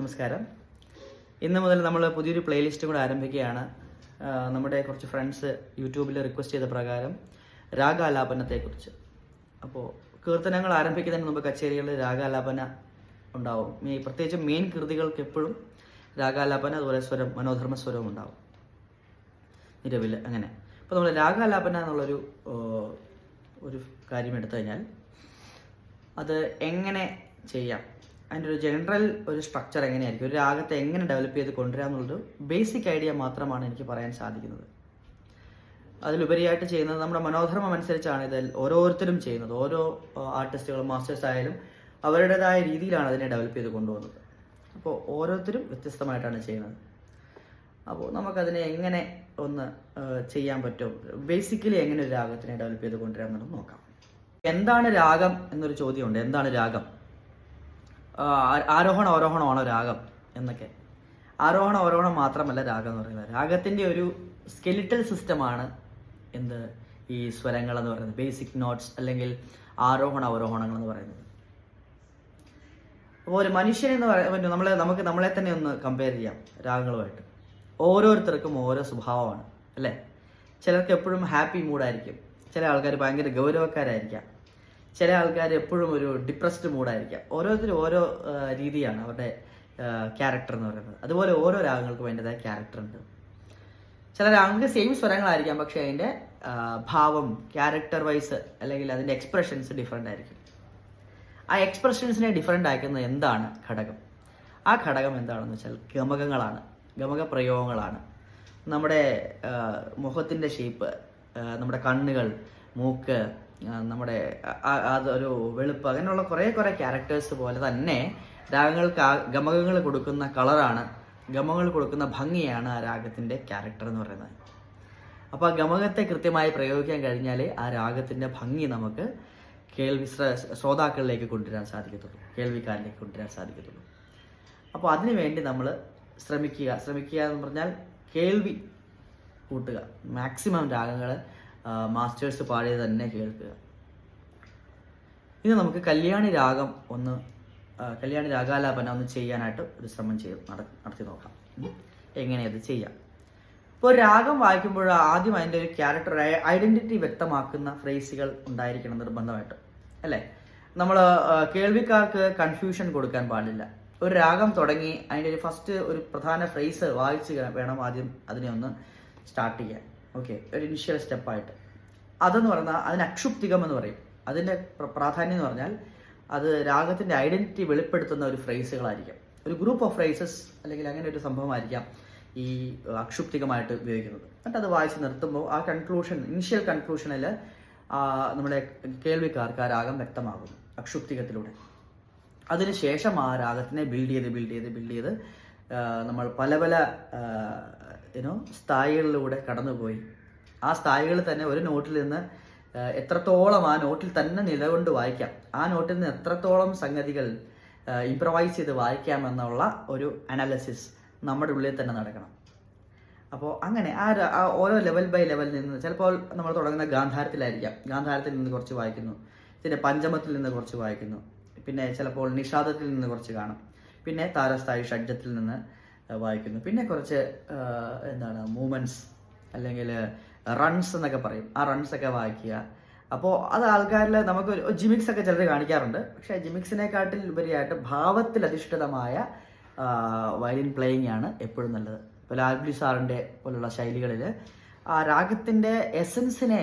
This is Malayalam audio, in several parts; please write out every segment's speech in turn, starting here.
നമസ്കാരം. ഇന്ന് മുതൽ നമ്മൾ പുതിയൊരു പ്ലേലിസ്റ്റും കൂടെ ആരംഭിക്കുകയാണ്. നമ്മുടെ കുറച്ച് ഫ്രണ്ട്സ് യൂട്യൂബിൽ റിക്വസ്റ്റ് ചെയ്ത പ്രകാരം രാഗാലാപനത്തെക്കുറിച്ച്. അപ്പോൾ കീർത്തനങ്ങൾ ആരംഭിക്കുന്നതിന് മുമ്പ് കച്ചേരികളിൽ രാഗാലാപന ഉണ്ടാവും. പ്രത്യേകിച്ച് മെയിൻ കൃതികൾക്ക് എപ്പോഴും രാഗാലാപന, അതുപോലെ സ്വരം, മനോധർമ്മ സ്വരവും ഉണ്ടാവും നിലവിൽ. അങ്ങനെ അപ്പോൾ നമ്മൾ രാഗാലാപന എന്നുള്ളൊരു കാര്യം എടുത്തു കഴിഞ്ഞാൽ അത് എങ്ങനെ ചെയ്യാം, അതിൻ്റെ ഒരു ജനറൽ ഒരു സ്ട്രക്ചർ എങ്ങനെയായിരിക്കും, ഒരു രാഗത്തെ എങ്ങനെ ഡെവലപ്പ് ചെയ്ത് കൊണ്ടുവരിക എന്നുള്ളൊരു ബേസിക് ഐഡിയ മാത്രമാണ് എനിക്ക് പറയാൻ സാധിക്കുന്നത്. അതിലുപരിയായിട്ട് ചെയ്യുന്നത് നമ്മുടെ മനോധർമ്മം അനുസരിച്ചാണ് ഇത് ഓരോരുത്തരും ചെയ്യുന്നത്. ഓരോ ആർട്ടിസ്റ്റുകളും മാസ്റ്റേഴ്സ് ആയാലും അവരുടേതായ രീതിയിലാണ് അതിനെ ഡെവലപ്പ് ചെയ്ത് കൊണ്ടുപോകുന്നത്. അപ്പോൾ ഓരോരുത്തരും വ്യത്യസ്തമായിട്ടാണ് ചെയ്യുന്നത്. അപ്പോൾ നമുക്കതിനെ എങ്ങനെ ഒന്ന് ചെയ്യാൻ പറ്റും, ബേസിക്കലി എങ്ങനെ ഒരു രാഗത്തിനെ ഡെവലപ്പ് ചെയ്ത് കൊണ്ടുവരാൻ എന്നുള്ളത് നോക്കാം. എന്താണ് രാഗം എന്നൊരു ചോദ്യമുണ്ട്. എന്താണ് രാഗം? ആരോഹണം അവരോഹണമാണോ രാഗം എന്നൊക്കെ. ആരോഹണം മാത്രമല്ല രാഗം എന്ന് പറയുന്നത്. രാഗത്തിൻ്റെ ഒരു സ്കെലിറ്റൽ സിസ്റ്റമാണ് ഈ സ്വരങ്ങൾ എന്ന് പറയുന്നത്, ബേസിക് നോട്ട്സ് അല്ലെങ്കിൽ ആരോഹണ അവരോഹണങ്ങൾ എന്ന് പറയുന്നത്. അപ്പോൾ ഒരു മനുഷ്യൻ എന്ന് പറയുമ്പോൾ നമുക്ക് നമ്മളെ തന്നെ ഒന്ന് കമ്പയർ ചെയ്യാം രാഗങ്ങളുമായിട്ട്. ഓരോരുത്തർക്കും ഓരോ സ്വഭാവമാണ് അല്ലേ. ചിലർക്ക് എപ്പോഴും ഹാപ്പി മൂഡായിരിക്കും, ചില ആൾക്കാർ ഭയങ്കര ഗൗരവക്കാരായിരിക്കാം, ചില ആൾക്കാർ എപ്പോഴും ഒരു ഡിപ്രസ്ഡ് മൂഡായിരിക്കാം. ഓരോരുത്തരും ഓരോ രീതിയാണ് അവരുടെ ക്യാരക്ടർ എന്ന് പറയുന്നത്. അതുപോലെ ഓരോ രാഗങ്ങൾക്കും അതിൻ്റെതായ ക്യാരക്ടർ ഉണ്ട്. ചില രാഗങ്ങൾക്ക് സെയിം സ്വരങ്ങളായിരിക്കാം, പക്ഷേ അതിൻ്റെ ഭാവം, ക്യാരക്ടർ വൈസ് അല്ലെങ്കിൽ അതിൻ്റെ എക്സ്പ്രഷൻസ് ഡിഫറെൻ്റ് ആയിരിക്കും. ആ എക്സ്പ്രഷൻസിനെ ഡിഫറെൻ്റ് ആക്കുന്നത് എന്താണ് ഘടകം? ആ ഘടകം എന്താണെന്ന് വെച്ചാൽ ഗമകങ്ങളാണ്, ഗമക പ്രയോഗങ്ങളാണ്. നമ്മുടെ മുഖത്തിൻ്റെ ഷേപ്പ്, നമ്മുടെ കണ്ണുകൾ, മൂക്ക്, നമ്മുടെ അതൊരു വെളുപ്പ്, അങ്ങനെയുള്ള കുറേ ക്യാരക്ടേഴ്സ് പോലെ തന്നെ രാഗങ്ങൾക്ക് ഗമകങ്ങൾ കൊടുക്കുന്ന കളറാണ്, ഗമകങ്ങൾ കൊടുക്കുന്ന ഭംഗിയാണ് ആ രാഗത്തിൻ്റെ ക്യാരക്ടർ എന്ന് പറയുന്നത്. അപ്പോൾ ആ ഗമകത്തെ കൃത്യമായി പ്രയോഗിക്കാൻ കഴിഞ്ഞാൽ ആ രാഗത്തിൻ്റെ ഭംഗി നമുക്ക് ശ്രോതാക്കളിലേക്ക് കൊണ്ടുവരാൻ സാധിക്കത്തുള്ളൂ, കേൾവിക്കാരിലേക്ക് കൊണ്ടുവരാൻ സാധിക്കത്തുള്ളൂ. അപ്പോൾ അതിനു വേണ്ടി നമ്മൾ ശ്രമിക്കുക എന്ന് പറഞ്ഞാൽ കേൾവി കൂട്ടുക. മാക്സിമം രാഗങ്ങൾ മാസ്റ്റേഴ്സ് പാടിയത് തന്നെ കേൾക്കുക. ഇനി നമുക്ക് കല്യാണി രാഗാലാപന ഒന്ന് ചെയ്യാനായിട്ട് ഒരു ശ്രമം നടത്തി നോക്കാം. എങ്ങനെയത് ചെയ്യാം? ഇപ്പോൾ രാഗം വായിക്കുമ്പോൾ ആദ്യം അതിൻ്റെ ഒരു ക്യാരക്ടർ ഐഡൻറ്റിറ്റി വ്യക്തമാക്കുന്ന ഫ്രേസുകൾ ഉണ്ടായിരിക്കണം നിർബന്ധമായിട്ട് അല്ലേ. നമ്മൾ കേൾവിക്കാർക്ക് കൺഫ്യൂഷൻ കൊടുക്കാൻ പാടില്ല. ഒരു രാഗം തുടങ്ങി അതിൻ്റെ ഒരു ഫസ്റ്റ് ഒരു പ്രധാന ഫ്രേസ് വായിച്ച് വേണം ആദ്യം അതിനെ ഒന്ന് സ്റ്റാർട്ട് ചെയ്യാൻ. ഓക്കെ, ഒരു ഇനിഷ്യൽ സ്റ്റെപ്പായിട്ട്. അതെന്ന് പറഞ്ഞാൽ അതിന് അക്ഷുപ്തികം എന്ന് പറയും. അതിൻ്റെ പ്രാധാന്യം എന്ന് പറഞ്ഞാൽ അത് രാഗത്തിൻ്റെ ഐഡൻറ്റിറ്റി വെളിപ്പെടുത്തുന്ന ഒരു ഫ്രേസുകളായിരിക്കും, ഒരു ഗ്രൂപ്പ് ഓഫ് ഫ്രേസസ് അല്ലെങ്കിൽ അങ്ങനെ ഒരു സംഭവമായിരിക്കാം ഈ അക്ഷുപ്തികമായിട്ട് ഉപയോഗിക്കുന്നത്. എന്നിട്ട് അത് വായിച്ച് നിർത്തുമ്പോൾ ആ ഇനിഷ്യൽ കൺക്ലൂഷനിൽ നമ്മുടെ കേൾവിക്കാർക്ക് ആ രാഗം വ്യക്തമാകുന്നു അക്ഷുപ്തികത്തിലൂടെ. അതിനുശേഷം ആ രാഗത്തിനെ ബിൽഡ് ചെയ്ത് നമ്മൾ പല സ്ഥായികളിലൂടെ കടന്നുപോയി ആ സ്ഥായികൾ തന്നെ ഒരു നോട്ടിൽ നിന്ന് എത്രത്തോളം ആ നോട്ടിൽ തന്നെ നിലകൊണ്ട് വായിക്കാം, ആ നോട്ടിൽ നിന്ന് എത്രത്തോളം സംഗതികൾ ഇംപ്രവൈസ് ചെയ്ത് വായിക്കാം എന്നുള്ള ഒരു അനാലിസിസ് നമ്മുടെ ഉള്ളിൽ തന്നെ നടക്കണം. അപ്പോൾ അങ്ങനെ ആ ഓരോ ലെവൽ ബൈ ലെവൽ നിന്ന് ചിലപ്പോൾ നമ്മൾ തുടങ്ങുന്ന ഗാന്ധാരത്തിലായിരിക്കാം, ഗാന്ധാരത്തിൽ നിന്ന് കുറച്ച് വായിക്കുന്നു, പിന്നെ പഞ്ചമത്തിൽ നിന്ന് കുറച്ച് വായിക്കുന്നു, പിന്നെ ചിലപ്പോൾ നിഷാദത്തിൽ നിന്ന് കുറച്ച് കാണും, പിന്നെ താരസ്ഥായി ഷഡ്ജത്തിൽ നിന്ന് വായിക്കുന്നു, പിന്നെ കുറച്ച് മൂവ്മെൻറ്റ്സ് അല്ലെങ്കിൽ റൺസ് എന്നൊക്കെ പറയും, ആ റൺസൊക്കെ വായിക്കുക. അപ്പോൾ അത് ആൾക്കാരിൽ നമുക്ക് ജിമിക്സ് ഒക്കെ ചിലർ കാണിക്കാറുണ്ട്. പക്ഷേ ജിമിക്സിനെക്കാട്ടിൽ ഉപരിയായിട്ട് ഭാവത്തിൽ അധിഷ്ഠിതമായ വയലിൻ പ്ലേയിങ് ആണ് എപ്പോഴും നല്ലത്. ഇപ്പോൾ ലാൽഗുഡി സാറിൻ്റെ പോലുള്ള ശൈലികളിൽ ആ രാഗത്തിൻ്റെ എസൻസിനെ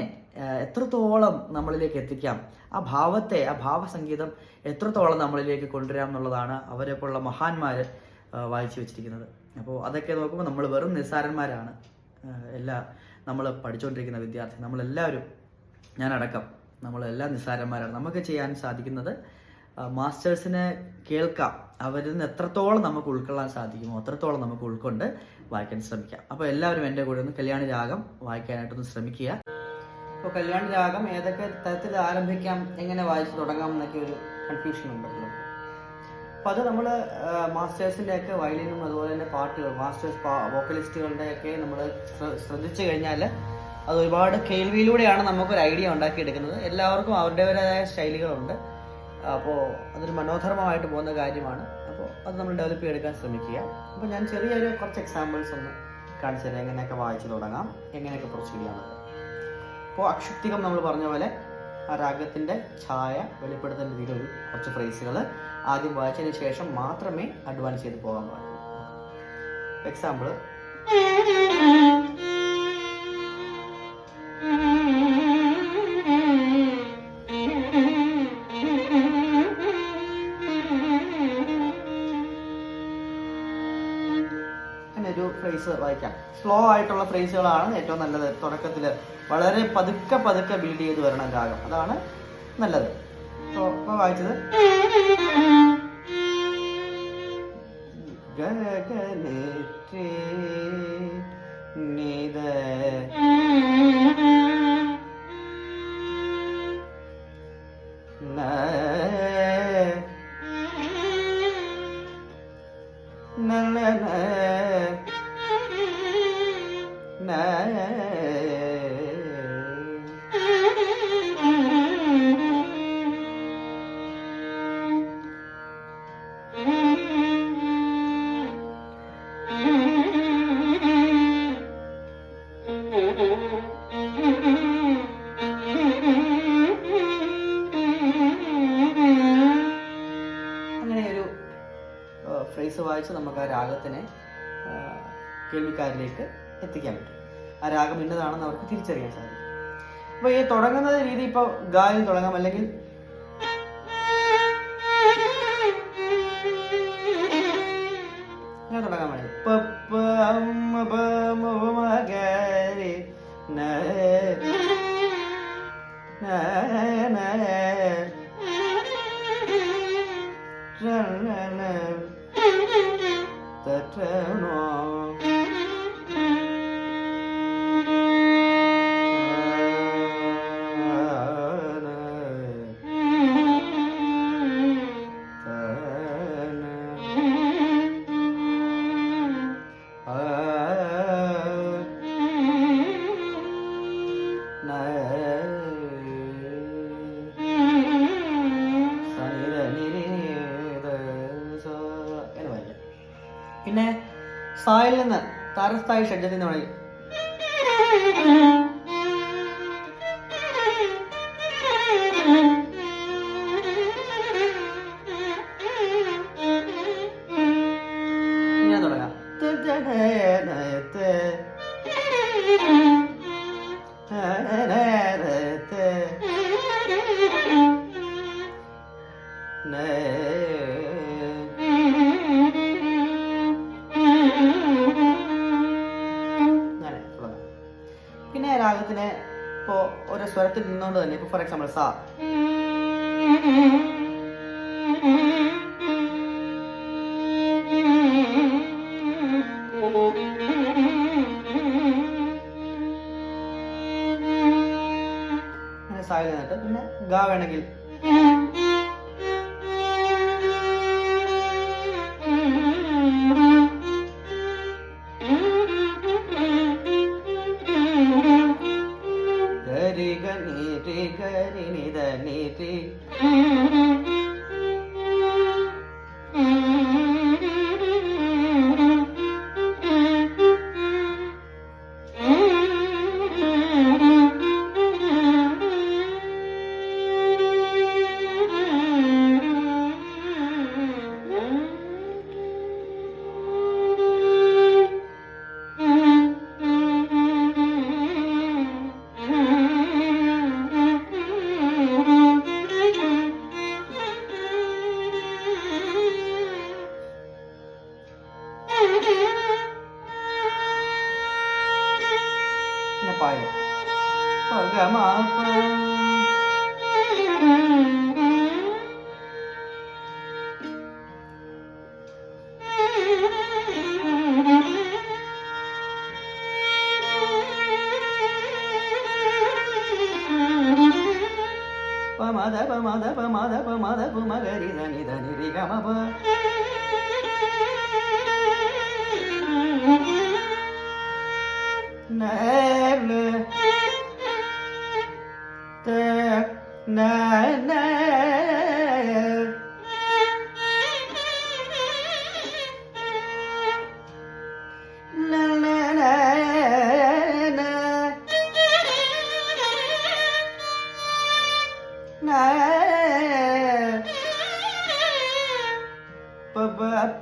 എത്രത്തോളം നമ്മളിലേക്ക് എത്തിക്കാം, ആ ഭാവത്തെ, ആ ഭാവസംഗീതം എത്രത്തോളം നമ്മളിലേക്ക് കൊണ്ടുവരാം എന്നുള്ളതാണ് അവരെ പോലുള്ള മഹാന്മാർ വായിച്ചു വെച്ചിരിക്കുന്നത്. അപ്പോൾ അതൊക്കെ നോക്കുമ്പോൾ നമ്മൾ വെറും നിസ്സാരന്മാരാണ്. നമ്മൾ പഠിച്ചുകൊണ്ടിരിക്കുന്ന വിദ്യാർത്ഥി, നമ്മളെല്ലാവരും, ഞാനടക്കം, നമ്മളെല്ലാം നിസ്സാരന്മാരാണ്. നമുക്ക് ചെയ്യാൻ സാധിക്കുന്നത് മാസ്റ്റേഴ്സിനെ കേൾക്കാം, അവരിൽ നിന്ന് എത്രത്തോളം നമുക്ക് ഉൾക്കൊള്ളാൻ സാധിക്കുമോ അത്രത്തോളം നമുക്ക് ഉൾക്കൊണ്ട് വായിക്കാൻ ശ്രമിക്കാം. അപ്പോൾ എല്ലാവരും എൻ്റെ കൂടെ ഒന്ന് കല്യാണി രാഗം വായിക്കാനായിട്ടൊന്ന് ശ്രമിക്കുക. അപ്പോൾ കല്യാണി രാഗം ഏതൊക്കെ തരത്തിൽ ആരംഭിക്കാം, എങ്ങനെ വായിച്ച് തുടങ്ങാം എന്നൊക്കെ ഒരു കൺഫ്യൂഷൻ ഉണ്ടല്ലോ. അപ്പോൾ അത് നമ്മൾ മാസ്റ്റേഴ്സിൻ്റെയൊക്കെ വയലിനും അതുപോലെ തന്നെ പാട്ടുകൾ, മാസ്റ്റേഴ്സ് വോക്കലിസ്റ്റുകളുടെയൊക്കെ നമ്മൾ ശ്രദ്ധിച്ചു കഴിഞ്ഞാൽ അത് ഒരുപാട് കേൾവിയിലൂടെയാണ് നമുക്കൊരു ഐഡിയ ഉണ്ടാക്കിയെടുക്കുന്നത്. എല്ലാവർക്കും അവരുടേതായ ശൈലികളുണ്ട്. അപ്പോൾ അതൊരു മനോധർമ്മമായിട്ട് പോകുന്ന കാര്യമാണ്. അപ്പോൾ അത് നമ്മൾ ഡെവലപ്പ് ചെയ്തെടുക്കാൻ ശ്രമിക്കുക. അപ്പോൾ ഞാൻ ചെറിയൊരു കുറച്ച് എക്സാമ്പിൾസ് ഒന്ന് കാണിച്ചു തരാം, എങ്ങനെയൊക്കെ വായിച്ചു തുടങ്ങാം, എങ്ങനെയൊക്കെ പ്രൊസീഡ് ചെയ്യാമെന്നത്. അപ്പോൾ അക്ഷുപ്തികം നമ്മൾ പറഞ്ഞ പോലെ ആ രാഗത്തിൻ്റെ ഛായ വെളിപ്പെടുത്തുന്ന രീതിയിൽ കുറച്ച് ഫ്രേസുകൾ ആദ്യം വായിച്ചതിന് ശേഷം മാത്രമേ അഡ്വാൻസ് ചെയ്ത് പോകാൻ പാടുള്ളൂ. എക്സാമ്പിൾ, ഒരു ഫ്രേസ് വായിക്കാം. സ്ലോ ആയിട്ടുള്ള ഫ്രേസുകളാണ് ഏറ്റവും നല്ലത്. തുടക്കത്തിൽ വളരെ പതുക്കെ പതുക്കെ ബിൽഡ് ചെയ്ത് വരണം രാഗം, അതാണ് നല്ലത്. ഇപ്പോൾ വായിച്ചത് ഫ്രേസ് വായിച്ച് നമുക്ക് ആ രാഗത്തിനെ കേൾവിക്കാരിലേക്ക് എത്തിക്കാൻ പറ്റും. ആ രാഗം ഇന്നതാണെന്ന് അവർക്ക് തിരിച്ചറിയാൻ സാധിക്കും. അപ്പോൾ ഈ തുടങ്ങുന്ന രീതി ഇപ്പോൾ ഗായിൽ തുടങ്ങാം, അല്ലെങ്കിൽ ഞാൻ തുടങ്ങാൻ വേണ്ടി പിന്നെ സായിൽ നിന്ന് താരസ്ഥായി ഷഡ്ജത്തിൽ നിന്ന് തുടങ്ങി ഇങ്ങനെ തുടങ്ങാം. പിന്നെ രാഗത്തിനെ ഇപ്പോൾ ഓരോ സ്വരത്തിൽ നിന്നുകൊണ്ട് തന്നെ, ഇപ്പോൾ ഫോർ എക്സാമ്പിൾ സാ, അങ്ങനെ സായിൽ നിന്നിട്ട് പിന്നെ ഗാ വേണമെങ്കിൽ പായ പമദ പമദ പമദ പമദ പുമഗരി ധനി ധനി രി ഗമ പ നല ത ന ന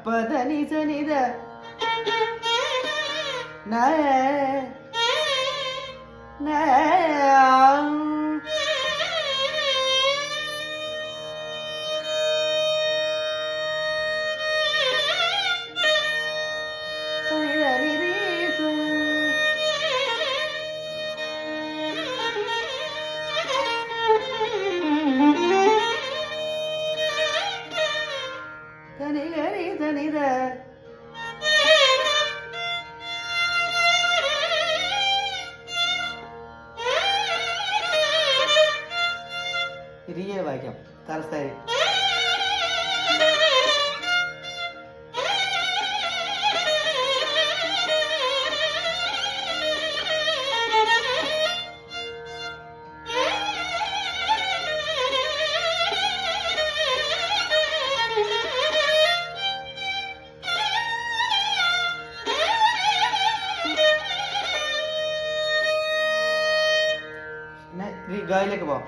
പദനി സനിത റിയ വായിക്കാം താരസ്ഥായി. ഗായിലേക്ക് പോവാം.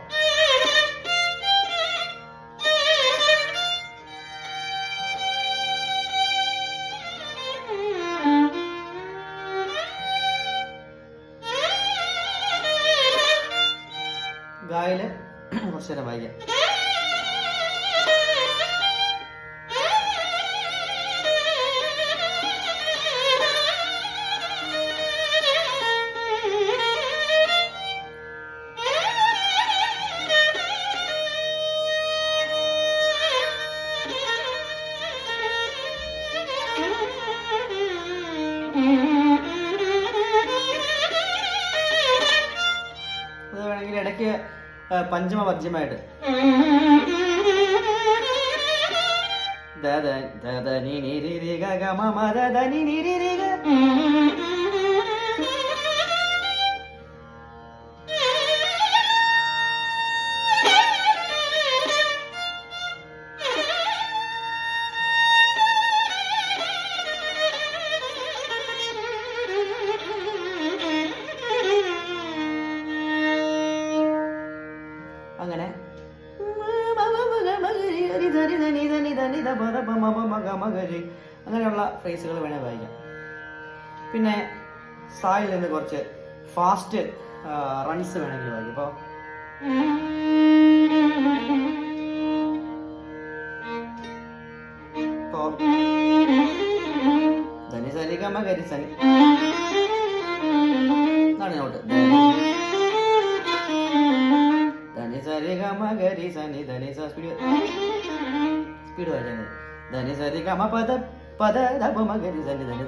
ഗായില് കുറച്ചു നേരം വായിക്കാം. അത് വേണമെങ്കിൽ ഇടയ്ക്ക് പഞ്ചമ പദ്യമായിട്ട് അങ്ങനെ അങ്ങനെയുള്ള ഫ്രേസുകൾ വേണേൽ വായിക്കാം. പിന്നെ സായിൽ നിന്ന് കുറച്ച് ഫാസ്റ്റ് റൺസ് വേണമെങ്കിൽ വായിക്കാം. ഇപ്പോൾ ധനി സനി ഗമ ഗരി സനി എന്നാണ് നോട്ട്. ധനി സരി ഗമ ഗരി സനി ധനി സ്പീഡ് വായിച്ചാൽ ധനി സരി ഗമ പദ പദ ധപ മഗരി സനി ധനി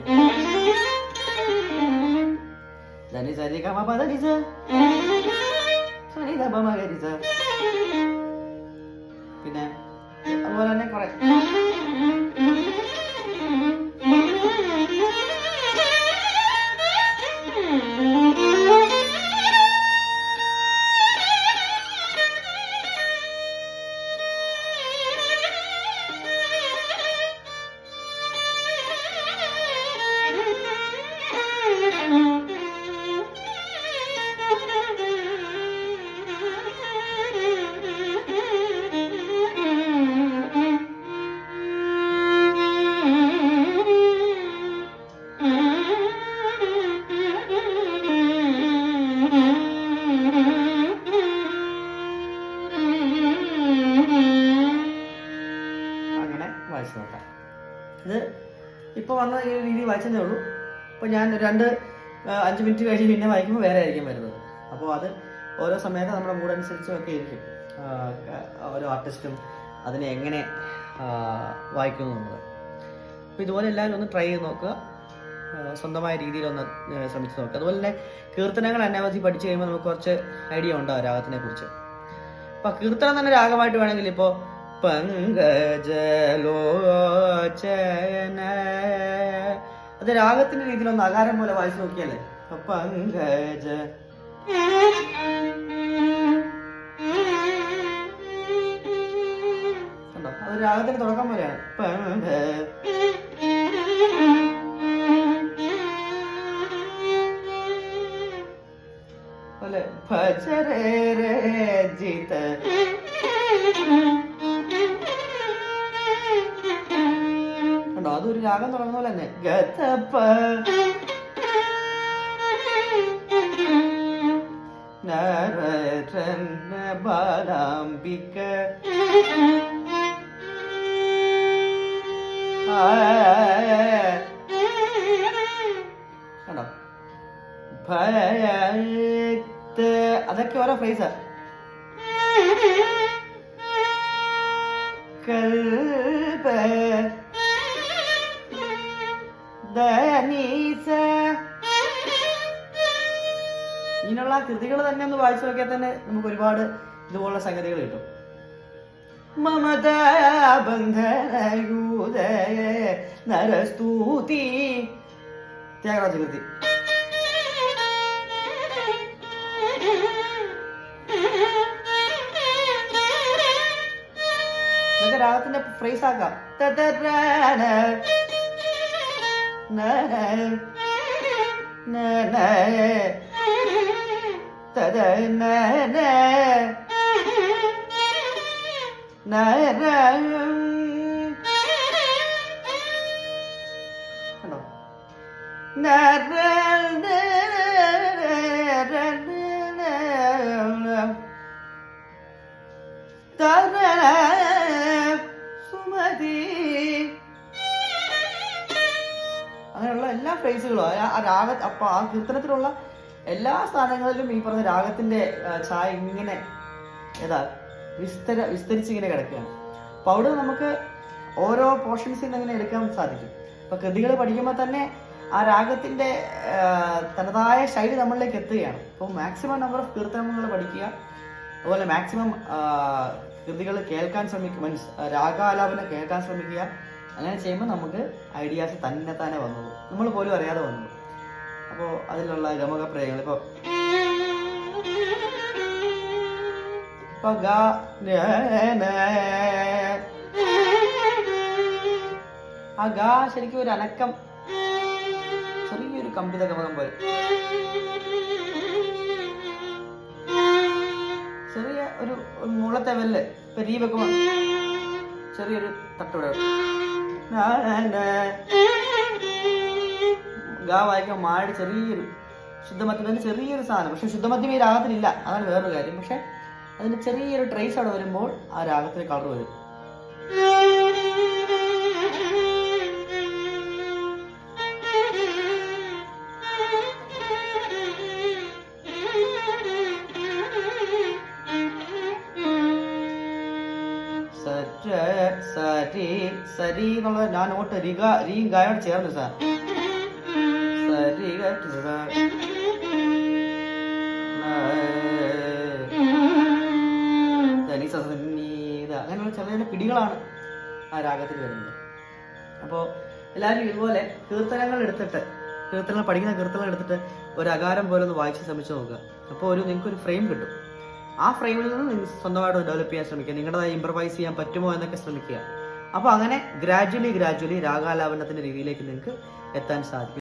ധനി സരി ഗമ പദ നി സ സനി ധപ മഗരി സ. പിന്നെ അതുപോലെ തന്നെ കുറെ വായിച്ചു നോക്കാം. ഇത് ഇപ്പോൾ വന്ന ഈ രീതി വായിച്ചതേ ഉള്ളൂ. ഇപ്പോൾ ഞാൻ 2-5 മിനിറ്റ് കഴിഞ്ഞ് പിന്നെ വായിക്കുമ്പോൾ വേറെ ആയിരിക്കും വരുന്നത്. അപ്പോൾ അത് ഓരോ സമയത്ത് നമ്മുടെ മൂഡ് അനുസരിച്ചും ഒക്കെ ഇരിക്കും ഓരോ ആർട്ടിസ്റ്റും അതിനെ എങ്ങനെ വായിക്കുന്നു എന്നുള്ളത്. അപ്പോൾ ഇതുപോലെ എല്ലാവരും ഒന്ന് ട്രൈ ചെയ്ത് നോക്കുക, സ്വന്തമായ രീതിയിലൊന്ന് ശ്രമിച്ച് നോക്കുക. അതുപോലെ തന്നെ കീർത്തനങ്ങൾ അനവധി പഠിച്ചു കഴിയുമ്പോൾ നമുക്ക് കുറച്ച് ഐഡിയ ഉണ്ടാവും രാഗത്തിനെ കുറിച്ച്. അപ്പോൾ കീർത്തനം തന്നെ രാഗമായിട്ട് വേണമെങ്കിൽ ഇപ്പോൾ പങ്കജലോചന അത് രാഗത്തിന്റെ രീതിയിലൊന്ന് അകാരം പോലെ വായിച്ചു നോക്കിയല്ലേ. പങ്കജ കണ്ടോ, അത് രാഗത്തിന് തുടക്കം പോലെയാണ്. അല്ലെ ഭജരജിത കണ്ടോ, അതൊരു രാഗം തുടങ്ങുന്ന പോലെ തന്നെ ഗതപ നരചന്ന ബാലാംബിക കണ്ടോ ഭക്ത അതൊക്കെ ഓരോ ഫ്രേസാ. കൽപ ദനീസ ഇങ്ങനെയുള്ള കൃതികൾ തന്നെ ഒന്ന് വായിച്ചു നോക്കിയാൽ തന്നെ നമുക്ക് ഒരുപാട് ഇതുപോലുള്ള സംഗതികൾ കിട്ടും. മമതാബന്ധനയൂദയ നരസ്തുതി ത്യാഗരാജ കൃതി. നമുക്ക് രാഗത്തിന്റെ ഫ്രേസ് ആക്കാം. അങ്ങനെയുള്ള എല്ലാ ഫ്രേസുകളും ആ രാഗ അപ്പൊ ആ കീർത്തനത്തിലുള്ള എല്ലാ സ്ഥാനങ്ങളിലും ഈ പറഞ്ഞ രാഗത്തിന്റെ ഛായ ഇങ്ങനെ വിസ്തരിച്ച് ഇങ്ങനെ കിടക്കുകയാണ്. അപ്പൊ അവിടെ നമുക്ക് ഓരോ പോർഷൻസിൽ നിന്ന് ഇങ്ങനെ എടുക്കാൻ സാധിക്കും. അപ്പൊ കൃതികൾ പഠിക്കുമ്പോൾ തന്നെ ആ രാഗത്തിന്റെ തനതായ ശൈലി നമ്മളിലേക്ക് എത്തുകയാണ്. അപ്പോൾ മാക്സിമം നമ്പർ ഓഫ് കീർത്തനങ്ങൾ പഠിക്കുക, അതുപോലെ മാക്സിമം കൃതികൾ കേൾക്കാൻ ശ്രമിക്കുക, മീൻസ് രാഗാലാപനം കേൾക്കാൻ ശ്രമിക്കുക. അങ്ങനെ ചെയ്യുമ്പോൾ നമുക്ക് ഐഡിയാസ് തന്നെ വന്നോളൂ, നമ്മൾ പോലും അറിയാതെ വന്നോളൂ. അപ്പോൾ അതിലുള്ള ഗമക പ്രയോഗങ്ങൾ ഇപ്പോൾ ആ ഗാ ശരിക്കും ഒരു അനക്കം, ചെറിയൊരു കമ്പിത ഗമകം പോലെ, ചെറിയ ഒരു മുളത്തെ വെല്ല്. ഇപ്പൊ രീ വെക്കുമ്പോ ചെറിയൊരു തട്ടുവിടെ ഗാ വായിക്കുമ്പോൾ മാടി ചെറിയൊരു ശുദ്ധമദ്യത്തിന്റെ ചെറിയൊരു സാധനം. പക്ഷെ ശുദ്ധമദ്യം ഈ രാഗത്തിലില്ല, അതാണ് വേറൊരു കാര്യം. പക്ഷെ അതിന്റെ ചെറിയൊരു ട്രേസ് അവിടെ വരുമ്പോൾ ആ രാഗത്തിന് കളർ വരും. സരി എന്നുള്ള ഞാൻ നോട്ട് രീം ഗായോട് ചേർന്ന് സാർ അങ്ങനെയുള്ള ചെറിയ ചെറിയ പിടികളാണ് ആ രാഗത്തിൽ വരുന്നത്. അപ്പോൾ എല്ലാവരും ഇതുപോലെ കീർത്തനങ്ങൾ പഠിക്കുന്ന കീർത്തനങ്ങൾ എടുത്തിട്ട് ഒരു അകാരം പോലെ ഒന്ന് വായിച്ച് ശ്രമിച്ചു നോക്കുക. അപ്പോൾ നിങ്ങൾക്കൊരു ഫ്രെയിം കിട്ടും. ആ ഫ്രെയിമിൽ നിന്ന് നിങ്ങൾ സ്വന്തമായിട്ട് ഡെവലപ്പ് ചെയ്യാൻ ശ്രമിക്കുക, നിങ്ങളുടേതായി ഇംപ്രവൈസ് ചെയ്യാൻ പറ്റുമോ എന്നൊക്കെ ശ്രമിക്കുക. അപ്പോൾ അങ്ങനെ ഗ്രാജുവലി രാഗാലാപനത്തിന്റെ രീതിയിലേക്ക് നിങ്ങൾക്ക് എത്താൻ സാധിക്കും.